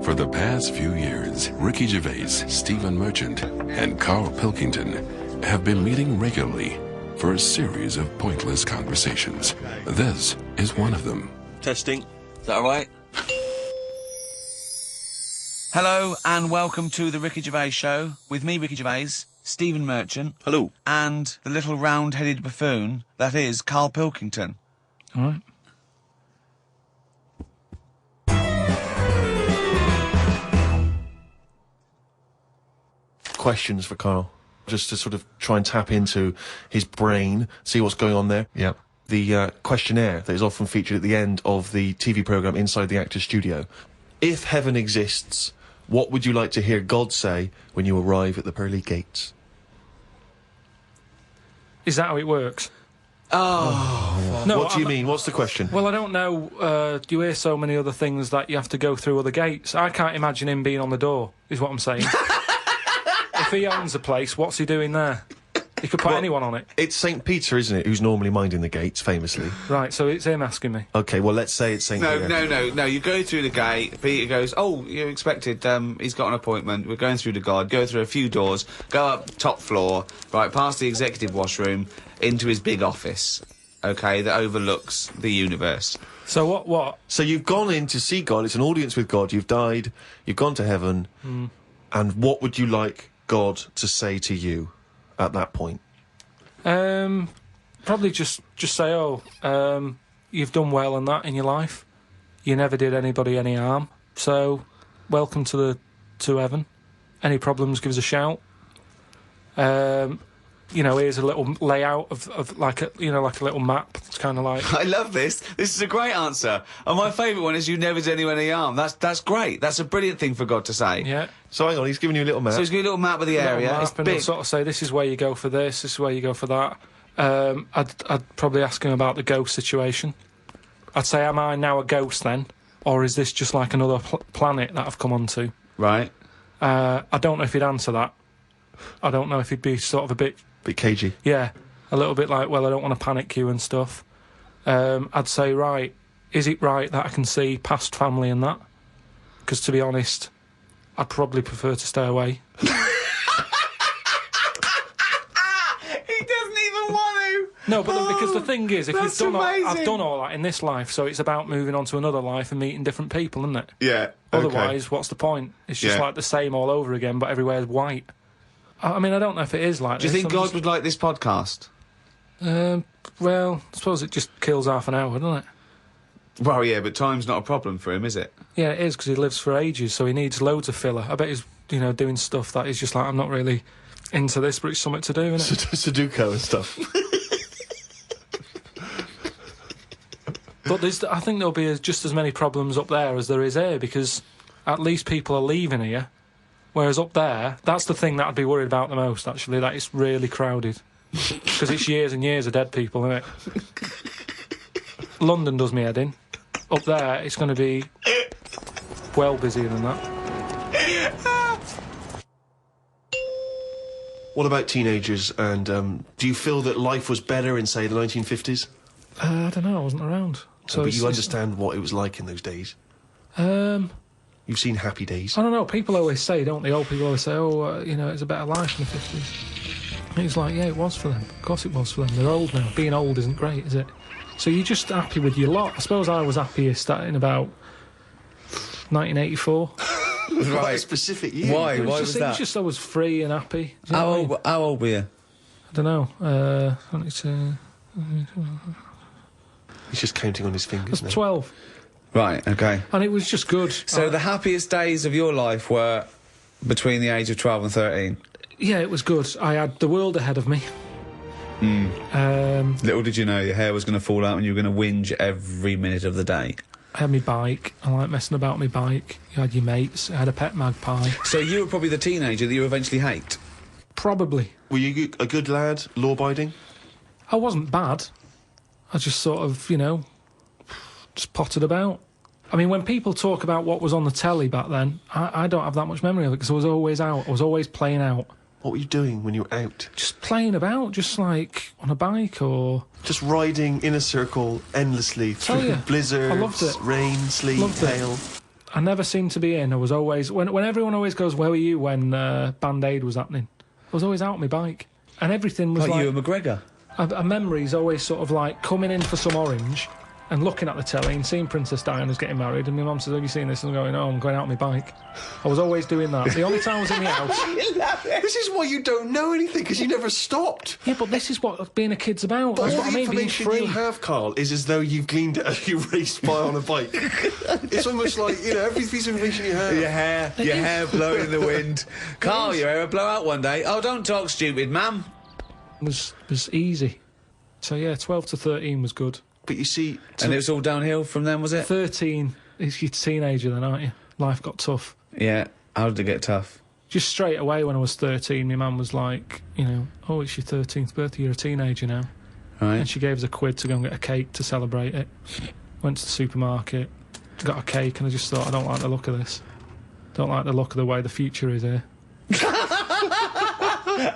For the past few years, Ricky Gervais, Stephen Merchant, and Karl Pilkington have been meeting regularly for a series of pointless conversations. This is one of them. Testing. Is that all right? Hello and welcome to the Ricky Gervais Show with me, Ricky Gervais, Stephen Merchant. Hello. And the little round-headed buffoon that is Karl Pilkington. All right. Questions for Karl, just to sort of try and tap into his brain, see what's going on there. Yeah. The questionnaire that is often featured at the end of the TV programme Inside the Actor's Studio. If heaven exists, what would you like to hear God say when you arrive at the pearly gates? Is that how it works? Oh. No, What do you mean? What's the question? Well, I don't know. You hear so many other things that you have to go through other gates. I can't imagine him being on the door, is what I'm saying. If he owns the place, what's he doing there? He could put anyone on it. It's St. Peter, isn't it, who's normally minding the gates, famously? Right, so it's him asking me. OK, well, let's say it's St. Peter. No. You go through the gate. Peter goes, oh, you're expected. He's got an appointment. We're going through to God. Go through a few doors. Go up top floor. Right, past the executive washroom. Into his big office. OK, that overlooks the universe. So what? So you've gone in to see God. It's an audience with God. You've died. You've gone to heaven. And what would you like God to say to you at that point? Probably just say, you've done well and that in your life. You never did anybody any harm. So, welcome to heaven. Any problems, give us a shout. Here's a little layout of like a little map. It's kind of like... I love this. This is a great answer. And my favourite one is you never did anyone any harm. That's great. That's a brilliant thing for God to say. Yeah. So hang on, he's giving you a little map. So he's got a little map of the area. It's and big. he'll sort of say, this is where you go for this is where you go for that. I'd probably ask him about the ghost situation. I'd say, am I now a ghost then? Or is this just like another planet that I've come onto? Right. I don't know if he'd answer that. I don't know if he'd be sort of a bit cagey. Yeah, a little bit like, well, I don't want to panic you and stuff. I'd say, right, is it right that I can see past family and that? Because, to be honest, I'd probably prefer to stay away. He doesn't even want to! No, but because the thing is, if that's you've done amazing. I've done all that in this life, so it's about moving on to another life and meeting different people, isn't it? Yeah. Otherwise, what's the point? It's just like the same all over again, but everywhere's white. I mean, I don't know if it is like this. Do you think God would like this podcast? Well, I suppose it just kills half an hour, doesn't it? Well, yeah, but time's not a problem for him, is it? Yeah, it is, because he lives for ages, so he needs loads of filler. I bet he's, doing stuff that he's just like, I'm not really into this, but it's something to do, isn't it? Sudoku and stuff. But I think there'll be just as many problems up there as there is here, because at least people are leaving here. Whereas up there, that's the thing that I'd be worried about the most, actually, that it's really crowded. Because it's years and years of dead people, isn't it? London does me head in. Up there, it's going to be well busier than that. What about teenagers, and do you feel that life was better in, say, the 1950s? I don't know, I wasn't around. So but you understand what it was like in those days? You've seen Happy Days. I don't know, people always say, don't they? Old people always say, it's a better life in the 50s. And it's like, yeah, it was for them. Of course it was for them. They're old now. Being old isn't great, is it? So you're just happy with your lot. I suppose I was happiest in about 1984. Right. A specific year. Why? Why was that? It was just I was free and happy. Do you know what I mean? How old were you? I don't know. 22... He's just counting on his fingers I now. was 12. Right, okay. And it was just good. So the happiest days of your life were between the age of 12 and 13? Yeah, it was good. I had the world ahead of me. Little did you know your hair was going to fall out and you were going to whinge every minute of the day. I had my bike. I like messing about my bike. You had your mates. I had a pet magpie. So you were probably the teenager that you eventually hate? Probably. Were you a good lad, law-abiding? I wasn't bad. I just sort of, just potted about. I mean, when people talk about what was on the telly back then, I don't have that much memory of it, because I was always out. I was always playing out. What were you doing when you were out? Just playing about, just like on a bike or... Just riding in a circle endlessly through blizzards, I loved it. rain, sleet, Loved it. hail. I never seemed to be in. I was always... When everyone always goes, where were you when Band-Aid was happening? I was always out on my bike. And everything was like you and McGregor. A memory's always sort of like coming in for some orange and looking at the telly and seeing Princess Diana's getting married, and my mum says, have you seen this? And I'm going, oh, I'm going out on my bike. I was always doing that. The only time I was in the house... This is why you don't know anything, because you never stopped. Yeah, but this is what being a kid's about. That's what I mean, being free. All the information you have, Karl, is as though you've gleaned it as you raced by on a bike. It's almost like, you know, every piece of information you have. Your hair blowing in the wind. Karl, your hair will blow out one day. Oh, don't talk stupid, ma'am. Was easy. So, yeah, 12 to 13 was good. But you see... And it was all downhill from then, was it? 13, you're a teenager then, aren't you? Life got tough. Yeah, how did it get tough? Just straight away when I was 13, my mum was like, you know, oh, it's your 13th birthday, you're a teenager now. Right. And she gave us a quid to go and get a cake to celebrate it. Went to the supermarket, got a cake, and I just thought, I don't like the look of this. Don't like the look of the way the future is here.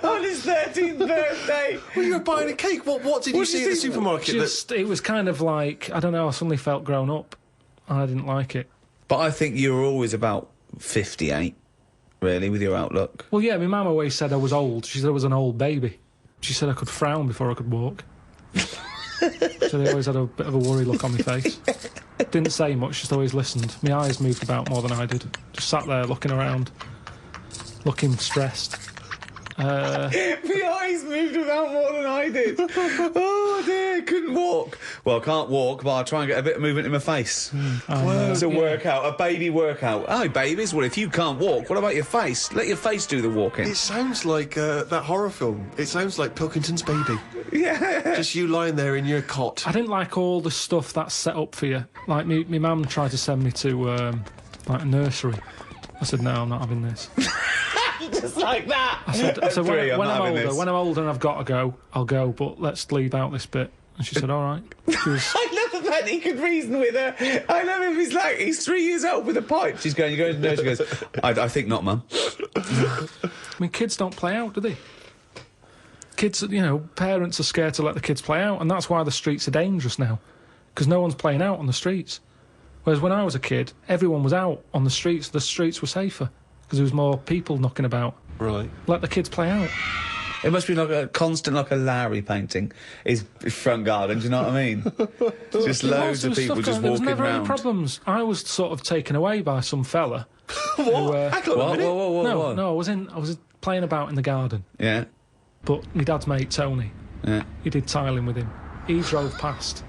On his 13th birthday. Well, you were buying a cake. What did you see at the supermarket? It was kind of like, I don't know, I suddenly felt grown up. And I didn't like it. But I think you were always about 58, really, with your outlook. Well, yeah, my mum always said I was old. She said I was an old baby. She said I could frown before I could walk. So they always had a bit of a worry look on my face. Didn't say much, just always listened. My eyes moved about more than I did. Just sat there looking around, looking stressed. My eyes moved about more than I did. Oh dear, couldn't walk. Well, I can't walk, but I'll try and get a bit of movement in my face. It's a workout, a baby workout. Oh, babies, well, if you can't walk, what about your face? Let your face do the walking. It sounds like that horror film. It sounds like Pilkington's Baby. Yeah. Just you lying there in your cot. I didn't like all the stuff that's set up for you. Like, my mum tried to send me to, like, a nursery. I said, no, I'm not having this. Just like that. I said when I'm older and I've got to go, I'll go, but let's leave out this bit. And she said, all right. I love the fact he could reason with her. I love him. He's 3 years old with a pipe. She's going, you're going to nursery. She goes, I think not, Mum. I mean, kids don't play out, do they? Kids, you know, parents are scared to let the kids play out, and that's why the streets are dangerous now, because no one's playing out on the streets. Whereas when I was a kid, everyone was out on the streets were safer, because there was more people knocking about. Right. Let the kids play out. It must be like a constant, like a Lowry painting, his front garden, do you know what I mean? Just loads of people just walking around. There was never any problems. I was sort of taken away by some fella. What? Whoa. No, I was playing about in the garden. Yeah. But my dad's mate, Tony, he did tiling with him. He drove past,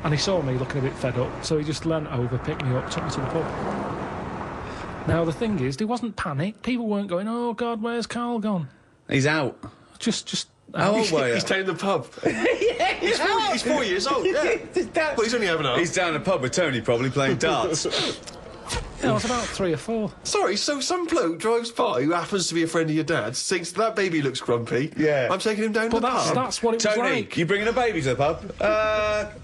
and he saw me looking a bit fed up, so he just leant over, picked me up, took me to the pub. Now, the thing is, there wasn't panic. People weren't going, oh, God, where's Karl gone? He's out. Just How old were you? He's down the pub. Yeah, he's 4 years old, yeah. Well, he's only having a... He's down the pub with Tony, probably, playing darts. Yeah, I was about 3 or 4. Sorry, so some bloke drives by who happens to be a friend of your dad's, thinks that baby looks grumpy. Yeah. I'm taking him down to the pub. That's what it Tony, was like. you bringing a baby to the pub?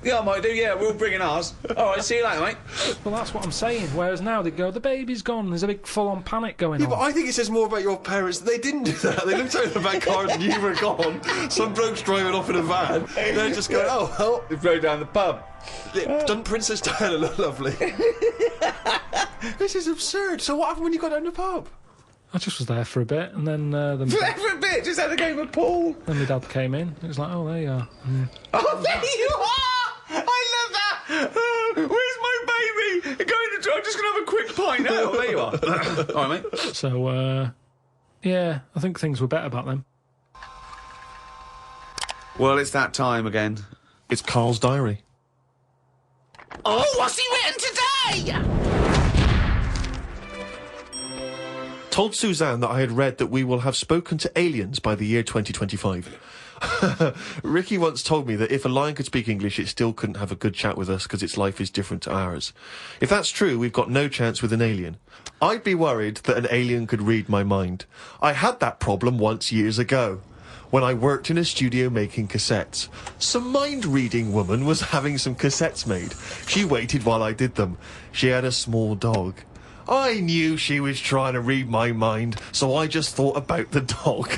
Yeah, I might do, yeah, we're all bringing ours. All right, see you later, mate. Well, that's what I'm saying. Whereas now they go, the baby's gone. There's a big full-on panic going on. Yeah, but I think it says more about your parents that they didn't do that. They looked out in the back car and you were gone. Some bloke's driving off in a van. They're just going, oh, well. They rode down the pub. Doesn't Princess Diana look lovely? This is absurd. So what happened when you got down the pub? I just was there for a bit, and then... For a bit, just had a game of pool. Then my dad came in. It was like, oh, there you are. Oh, there you are! I love that! Oh, where's my baby? I'm just going to have a quick pint now. Oh, there you are. All right, mate. So, yeah, I think things were better back then. Well, it's that time again. It's Karl's diary. Oh, what's he written today? Told Suzanne that I had read that we will have spoken to aliens by the year 2025. Ricky once told me that if a lion could speak English, it still couldn't have a good chat with us because its life is different to ours. If that's true, we've got no chance with an alien. I'd be worried that an alien could read my mind. I had that problem once years ago, when I worked in a studio making cassettes. Some mind-reading woman was having some cassettes made. She waited while I did them. She had a small dog. I knew she was trying to read my mind, so I just thought about the dog.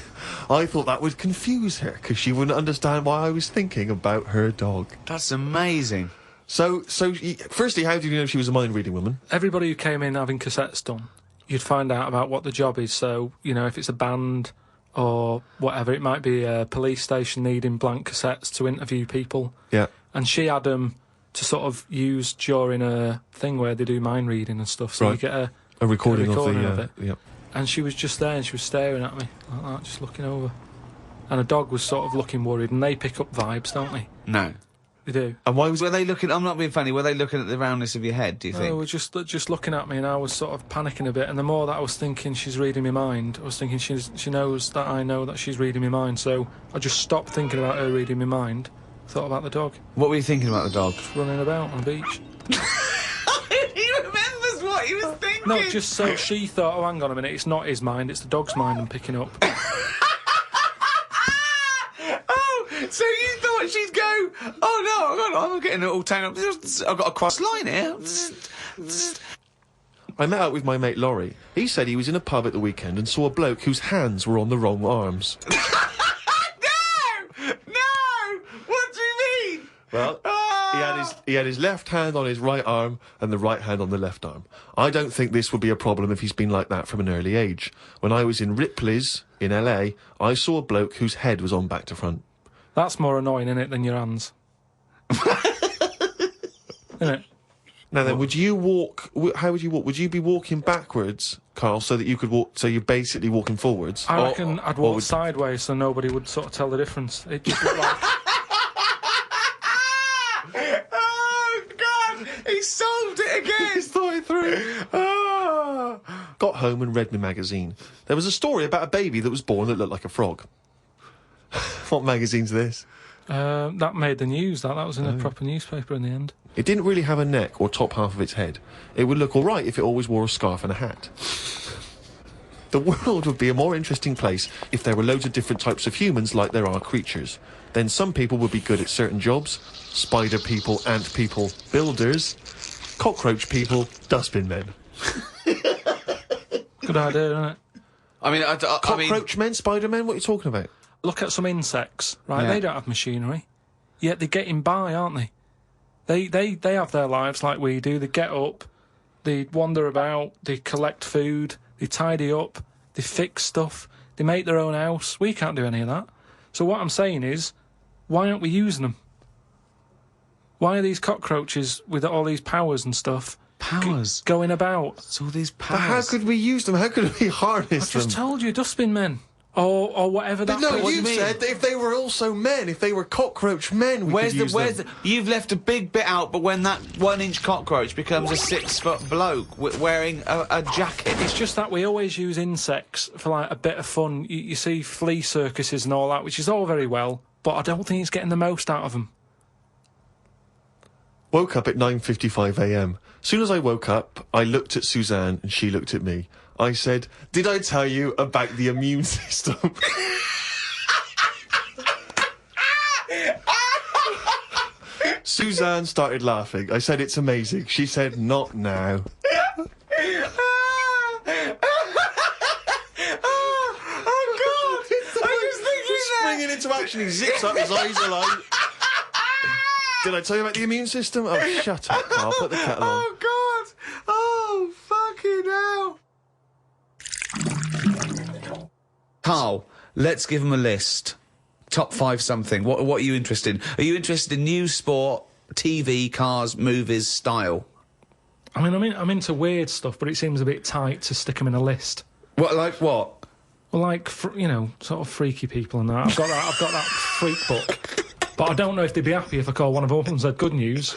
I thought that would confuse her, because she wouldn't understand why I was thinking about her dog. That's amazing. Firstly, how did you know she was a mind-reading woman? Everybody who came in having cassettes done, you'd find out about what the job is. So, you know, if it's a band or whatever, it might be a police station needing blank cassettes to interview people. Yeah. And she had them to sort of use during a thing where they do mind reading and stuff. So you get a recording of it. Yep. And she was just there and she was staring at me like that, just looking over. And a dog was sort of looking worried, and they pick up vibes, don't they? No. They do. And why Were they looking... I'm not being funny. Were they looking at the roundness of your head, do you think? They were just looking at me, and I was sort of panicking a bit. And the more that I was thinking she's reading my mind, I was thinking she knows that I know that she's reading my mind. So I just stopped thinking about her reading my mind, thought about the dog. What were you thinking about the dog? Just running about on the beach. He remembers what he was thinking! No, just so she thought, oh, hang on a minute, it's not his mind, it's the dog's mind I'm picking up. So you thought she'd go, oh no, I'm getting it all tangled up. I've got a cross line here. I met up with my mate Laurie. He said he was in a pub at the weekend and saw a bloke whose hands were on the wrong arms. No! What do you mean? Well, he had his left hand on his right arm and the right hand on the left arm. I don't think this would be a problem if he's been like that from an early age. When I was in Ripley's in LA, I saw a bloke whose head was on back to front. That's more annoying, innit, than your hands. Innit? Now then, would you walk... how would you walk? Would you be walking backwards, Karl, so that you could walk... So you're basically walking forwards? I reckon I'd walk sideways so nobody would sort of tell the difference. It just looked like... Oh, God! He solved it again! He's thought it through. Got home and read my magazine. There was a story about a baby that was born that looked like a frog. What magazine's this? That made the news, that was in a proper newspaper in the end. It didn't really have a neck or top half of its head. It would look all right if it always wore a scarf and a hat. The world would be a more interesting place if there were loads of different types of humans like there are creatures. Then some people would be good at certain jobs. Spider people, ant people, builders, cockroach people, dustbin men. Good idea, isn't it? I mean, Cockroach men, spider men, what are you talking about? Look at some insects, right? Yeah. They don't have machinery, yet they're getting by, aren't they? They have their lives like we do. They get up, they wander about, they collect food, they tidy up, they fix stuff, they make their own house. We can't do any of that. So what I'm saying is, why aren't we using them? Why are these cockroaches with all these powers and stuff going about? It's all these powers. But how could we use them? How could we harness them? I just told you, dustbin men. Or whatever that... No, what you do mean? said that if they were also men, if they were cockroach men, we could use them. You've left a big bit out, but when that 1-inch cockroach becomes a 6-foot bloke wearing a jacket... It's just that we always use insects for, like, a bit of fun. You see flea circuses and all that, which is all very well, but I don't think it's getting the most out of them. Woke up at 9:55 a.m. Soon as I woke up, I looked at Suzanne and she looked at me. I said, "Did I tell you about the immune system?" Suzanne started laughing. I said, "It's amazing." She said, "Not now." Oh, God! I was thinking He's springing into action. He zips up, his eyes are like... Did I tell you about the immune system? Oh, shut up, Karl. Put the kettle on. Oh, God! Oh, fucking hell! Karl, let's give him a list. Top 5 something. What are you interested in? Are you interested in news, sport, TV, cars, movies, style? I mean, I'm into weird stuff, but it seems a bit tight to stick them in a list. What, like what? Well, like, you know, sort of freaky people and that. I've got that freak book. But I don't know if they'd be happy if I call one of them up and said, "Good news,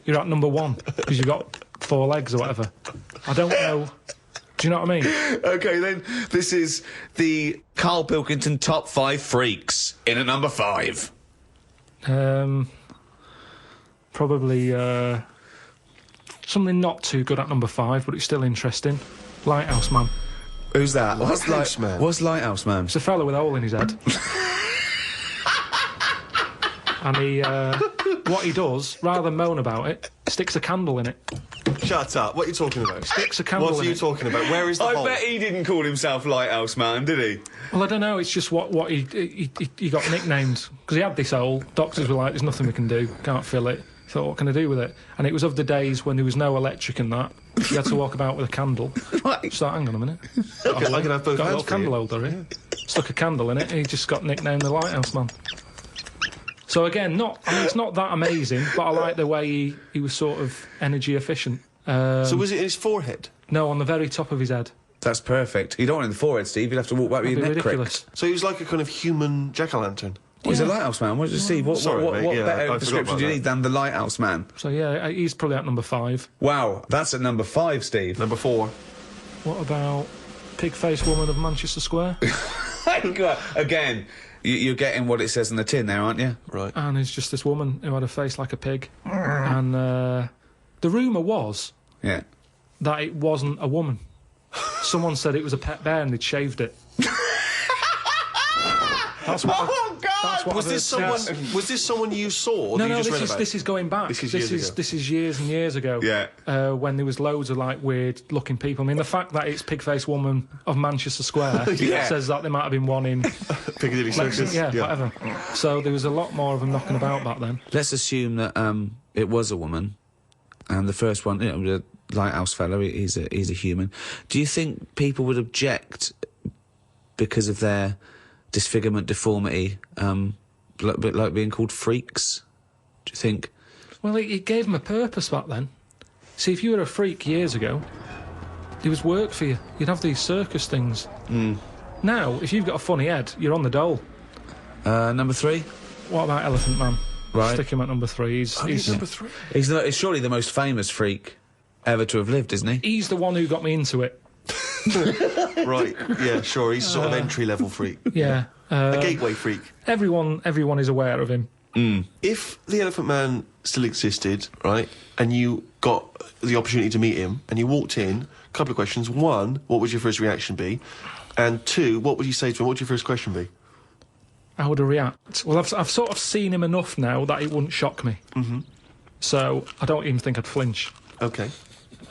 you're at number 1, because you've got 4 legs or whatever." I don't know. Do you know what I mean? OK, then, this is the Karl Pilkington Top 5 Freaks in at number 5. Probably, something not too good at number 5, but it's still interesting. Lighthouse Man. Who's that? Lighthouse Man? What's Lighthouse Man? It's a fella with a hole in his head. And he, what he does, rather than moan about it, sticks a candle in it. Shut up. What are you talking about? Sticks a candle in it. What are you talking about? Where is the hole? I bet he didn't call himself Lighthouse Man, did he? Well, I don't know. It's just what he got nicknamed because he had this hole. Doctors were like, "There's nothing we can do. Can't fill it." Thought, what can I do with it? And it was of the days when there was no electric and that. You had to walk about with a candle. Right. Just like, hang on a minute. I can have both Got a hands little for candle you. holder here. Stuck a candle in it, and he just got nicknamed the Lighthouse Man. So again, it's not that amazing, but I like the way he was sort of energy efficient. So was it in his forehead? No, on the very top of his head. That's perfect. You don't want it in the forehead, Steve. You'll have to walk back with That'd your be neck ridiculous. crick. So he was like a kind of human jack-o'-lantern. Well, he's a lighthouse man. What did you see? What Sorry, mate. Yeah, I better forgot description about do you that. need than the lighthouse man? So yeah, he's probably at number 5. Wow, that's at number 5, Steve. Number 4. What about pig-faced woman of Manchester Square? Again, you're getting what it says on the tin there, aren't you? Right. And it's just this woman who had a face like a pig. And the rumour was Yeah. that it wasn't a woman. Someone said it was a pet bear and they'd shaved it. That's what Oh, God! that's what Was I've this heard someone? since. Was this someone you saw? Or No, that you no, just read about? this is going back. This is years ago. This is years and years ago. Yeah. When there was loads of like weird looking people. I mean, the fact that it's pig-faced woman of Manchester Square Yeah. says that there might have been one in Piccadilly Circus. yeah, whatever. So there was a lot more of them knocking about back then. Let's assume that it was a woman, and the first one, the lighthouse fellow, he's a human. Do you think people would object because of their disfigurement, deformity, a bit like being called freaks? Do you think? Well, it gave them a purpose back then. See, if you were a freak years ago, there was work for you. You'd have these circus things. Now, if you've got a funny head, you're on the dole. Number 3? What about Elephant Man? Right. Stick him at number 3. He's Number 3. He's surely the most famous freak ever to have lived, isn't he? he's the one who got me into it. Right. Yeah. Sure. He's a sort of entry-level freak. Yeah. A gateway freak. Everyone is aware of him. If the Elephant Man still existed, right, and you got the opportunity to meet him, and you walked in, a couple of questions. 1, what would your first reaction be? And 2, what would you say to him? What would your first question be? How would I react? Well, I've sort of seen him enough now that it wouldn't shock me. So I don't even think I'd flinch. Okay.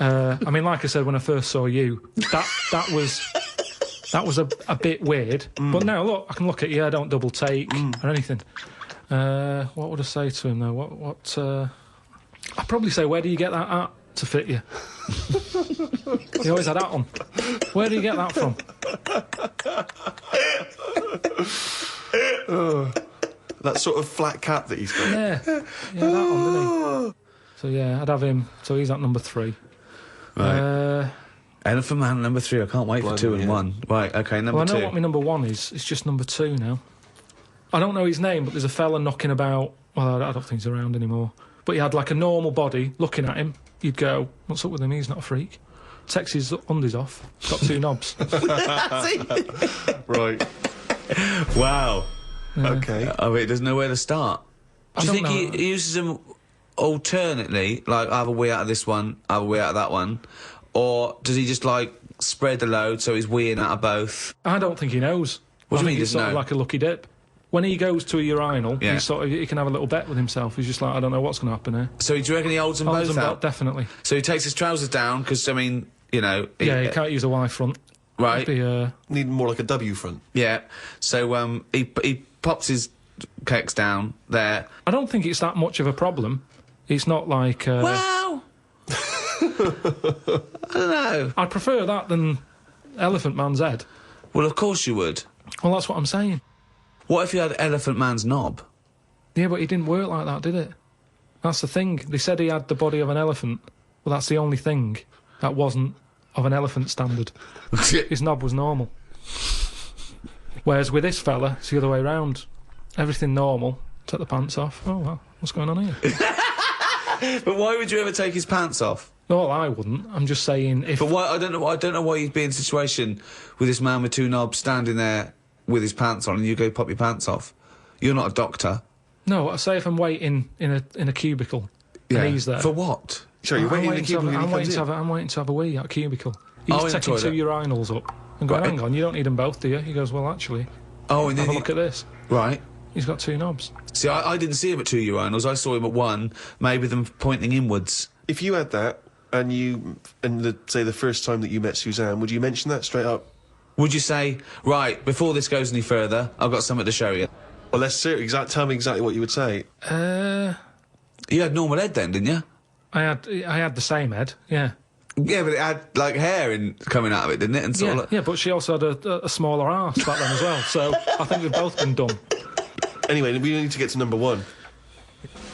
I mean, like I said, when I first saw you, that was a bit weird. But now, look, I can look at you. I don't double take or anything. What would I say to him though? I'd probably say, where do you get that at to fit you? You always had that on. Where do you get that from? That sort of flat cap that he's got. Yeah, that one, didn't he? So yeah, I'd have him. So he's at number 3. Right. Elephant Man, number 3. I can't wait for 2 and 1. Right, okay, number Well, I 2. know what my number 1 is. It's just number 2 now. I don't know his name, but there's a fella knocking about. Well, I don't think he's around anymore. But he had like a normal body. Looking at him, you'd go, "What's up with him? He's not a freak." Takes his undies off. He's got 2 knobs. Right. Wow. Okay. I mean, there's nowhere to start. Do you don't think know. he uses them alternately, like either wee out of this one, either wee out of that one, or does he just like spread the load so he's weeing out of both? I don't think he knows. What do you I mean think he it's doesn't sort of know? like a lucky dip. When he goes to a urinal, Yeah. he can have a little bet with himself. He's just like, I don't know what's going to happen here. So do you reckon he holds them Holds both them out? back, definitely. So he takes his trousers down because I mean, you know, Yeah, you can't use a Y front. right? It'd be, Need more like a W front. Yeah. So he pops his pecs down there. I don't think it's that much of a problem. It's not like... Well, I don't know. I'd prefer that than Elephant Man's head. Well, of course you would. Well, that's what I'm saying. What if you had Elephant Man's knob? Yeah, but he didn't work like that, did it? That's the thing. They said he had the body of an elephant. Well, that's the only thing that wasn't of an elephant standard. His knob was normal. Whereas with this fella, it's the other way round. Everything normal. Take the pants off. Oh, well, what's going on here? But why would you ever take his pants off? No, I wouldn't. I'm just saying if... But why? I don't know why you'd be in a situation with this man with 2 knobs standing there with his pants on, and you go pop your pants off. You're not a doctor. No, I say if I'm waiting in a cubicle and he's there. For what? Sure, you're waiting in the I'm cubicle and he comes in. waiting to have a wee at a cubicle. He's Oh, in the taking 2 toilet. urinals up and going, Right. hang on, you don't need them both, do you? He goes, well, actually, Oh, and then have a look at this. right. He's got 2 knobs. See, I didn't see him at 2 urinals. I saw him at 1, maybe them pointing inwards. If you had that, and say the first time that you met Suzanne, would you mention that straight up? Would you say, right, before this goes any further, I've got something to show you? Well, tell me exactly what you would say. You had normal head then, didn't you? I had the same head, yeah. Yeah, but it had, like, hair coming out of it, didn't it? And sort of like... Yeah, but she also had a smaller arse back then as well, so I think we've both been dumb. Anyway, we need to get to number one.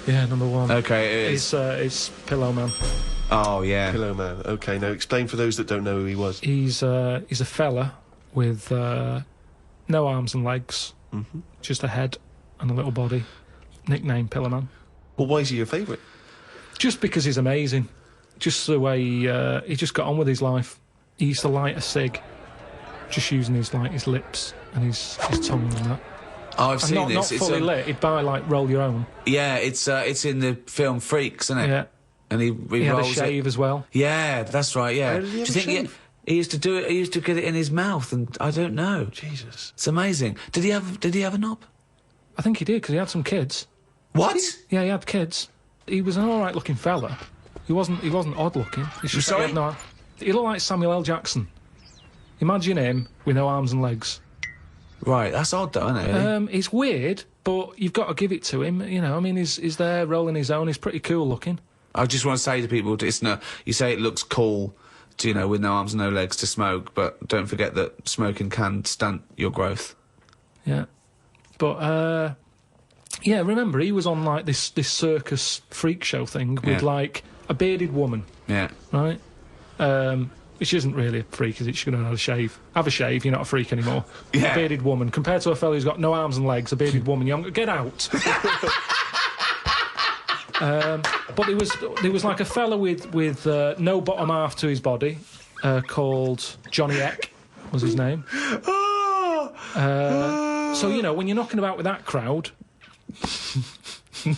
Yeah, number one. Okay, it is. It's Pillow Man. Oh, yeah. Pillow Man. Okay, now explain for those that don't know who he was. He's a fella with no arms and legs, just a head and a little body. Nickname Pillow Man. Well, why is he your favourite? Just because he's amazing. Just the way he just got on with his life. He used to light a cig, just using his lips and his tongue and that. Oh, I've seen this. Not fully lit. He'd buy like Roll Your Own. Yeah, it's in the film Freaks, isn't it? Yeah. And he had rolls a shave as well. Yeah, that's right. Yeah. How did he have a shave? He used to do it? He used to get it in his mouth, and I don't know. Jesus, it's amazing. Did he have a knob? I think he did because he had some kids. What? Yeah, he had kids. He was an all right looking fella. He wasn't odd looking. Sorry? He looked like Samuel L. Jackson. Imagine him with no arms and legs. Right, that's odd though, isn't it? Really? It's weird, but you've got to give it to him. You know, I mean, he's there rolling his own. He's pretty cool looking. I just want to say to people, you say it looks cool, to, with no arms and no legs to smoke, but don't forget that smoking can stunt your growth. Yeah. But, yeah, remember, he was on, like, this circus freak show thing with, like, a bearded woman. Yeah. Right? Which isn't really a freak, is it? She should have had a shave. Have a shave, you're not a freak anymore. Yeah. A bearded woman. Compared to a fella who's got no arms and legs, a bearded woman, you haven't... Get out! But there was like a fella with no bottom half to his body, called Johnny Eck, was his name. So, when you're knocking about with that crowd,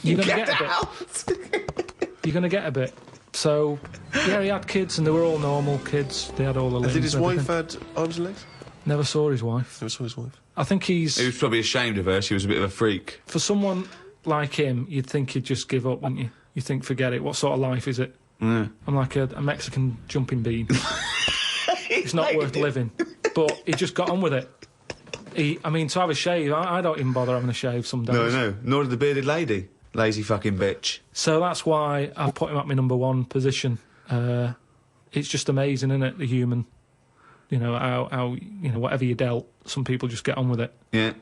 you're going to get a bit. You're going to get a bit. So, yeah, he had kids, and they were all normal kids. They had all the limbs. Did his wife had arms and legs? Never saw his wife. Never saw his wife. I think He was probably ashamed of her. She was a bit of a freak. For someone like him, you'd think he'd just give up, wouldn't you? You think, forget it. What sort of life is it? Yeah. I'm like a Mexican jumping bean. It's not worth living. But he just got on with it. To have a shave, I don't even bother having a shave some days. No. Nor did the bearded lady. Lazy fucking bitch. So that's why I've put him at my number one position. It's just amazing, isn't it? The human, how whatever you dealt, some people just get on with it. Yeah.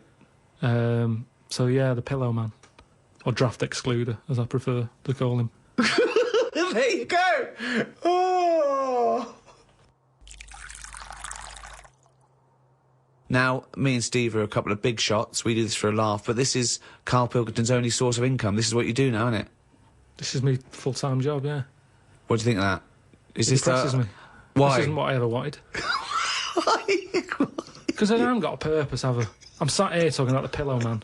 So yeah, the Pillow Man, or Draft Excluder, as I prefer to call him. There you go. Oh. Now, me and Steve are a couple of big shots. We do this for a laugh, but this is Karl Pilkington's only source of income. This is what you do now, isn't it? This is my full-time job, yeah. What do you think of that? It depresses me. Why? This isn't what I ever wanted. Because I haven't got a purpose, have I? I'm sat here talking about the Pillow Man.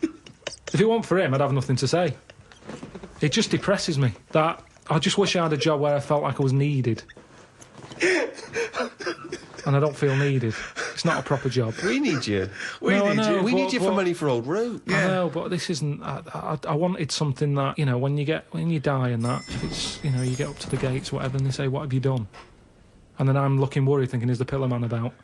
If it weren't for him, I'd have nothing to say. It just depresses me. That I just wish I had a job where I felt like I was needed. And I don't feel needed. It's not a proper job. We need you. We need you for money for old rope. Yeah. I know, but this isn't... I wanted something that, when you die and that, it's, you get up to the gates, whatever, and they say, what have you done? And then I'm looking worried, thinking, is the Pillow Man about?